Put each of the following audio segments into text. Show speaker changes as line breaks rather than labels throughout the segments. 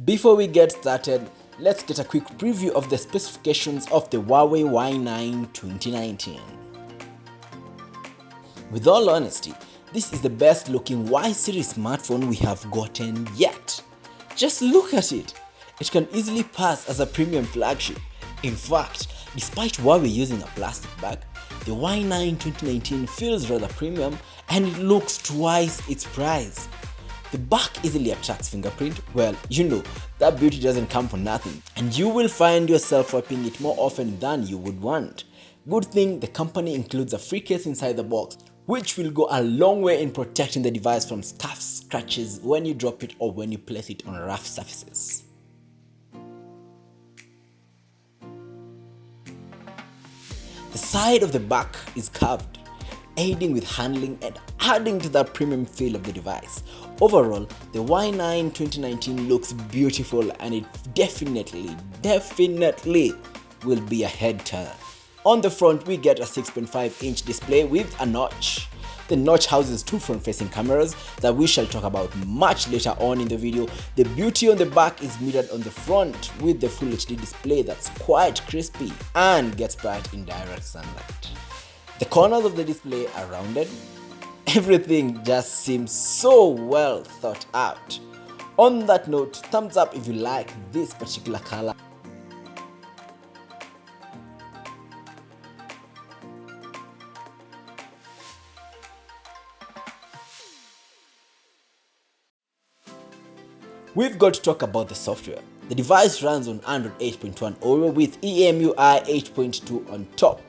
Before we get started, let's get a quick preview of the specifications of the Huawei Y9 2019. With all honesty, this is the best looking Y series smartphone we have gotten yet. Just look at it. It can easily pass as a premium flagship. In fact, despite Huawei using a plastic bag, the Y9 2019 feels rather premium and it looks twice its price. The back easily attracts fingerprint. Well, you know, that beauty doesn't come for nothing, and you will find yourself wiping it more often than you would want. Good thing the company includes a free case inside the box, which will go a long way in protecting the device from scuffs, scratches when you drop it or when you place it on rough surfaces. The side of the back is curved, aiding with handling and adding to the premium feel of the device. Overall, the Y9 2019 looks beautiful and it definitely will be a head turner. On the front, we get a 6.5-inch display with a notch. The notch houses two front-facing cameras that we shall talk about much later on in the video. The beauty on the back is mirrored on the front with the Full HD display that's quite crispy and gets bright in direct sunlight. The corners of the display are rounded. Everything just seems so well thought out. On that note, thumbs up if you like this particular color. We've got to talk about the software. The device runs on Android 8.1 Oreo with EMUI 8.2 on top.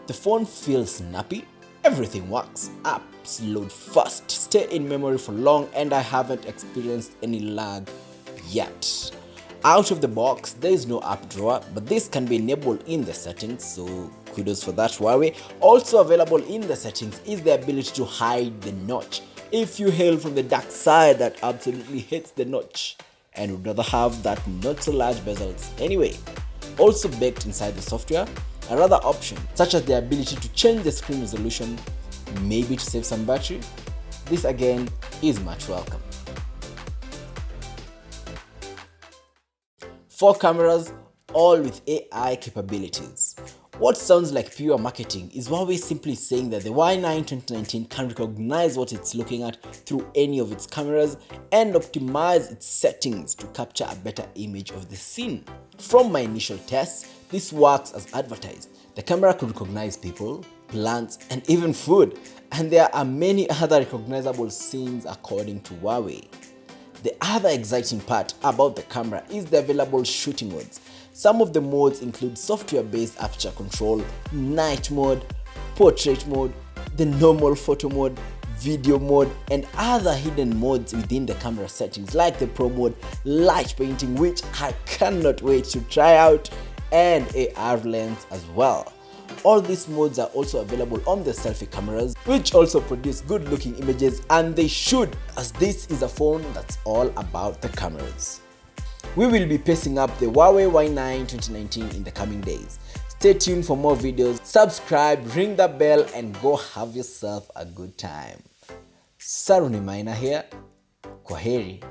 The phone feels snappy, everything works, apps load fast, stay in memory for long, and I haven't experienced any lag yet. Out of the box, there is no app drawer, but this can be enabled in the settings, so kudos for that Huawei. Also available in the settings is the ability to hide the notch. If you hail from the dark side that absolutely hates the notch and would rather have that not so large bezels anyway. Also baked inside the software are other options such as the ability to change the screen resolution, maybe to save some battery. This again is much welcome. 4 cameras, all with AI capabilities. What sounds like pure marketing is Huawei simply saying that the Y9 2019 can recognize what it's looking at through any of its cameras and optimize its settings to capture a better image of the scene. From my initial tests, this works as advertised. The camera could recognize people, plants, and even food, and there are many other recognizable scenes according to Huawei. The other exciting part about the camera is the available shooting modes. Some of the modes include software-based aperture control, night mode, portrait mode, the normal photo mode, video mode, and other hidden modes within the camera settings like the Pro mode, light painting, which I cannot wait to try out, and AR lens as well. All these modes are also available on the selfie cameras, which also produce good looking images, and they should, as this is a phone that's all about the cameras. We will be pacing up the Huawei Y9 2019 in the coming days. Stay tuned for more videos, subscribe, ring the bell, and go have yourself a good time. Saruni Maina here. Kwaheri.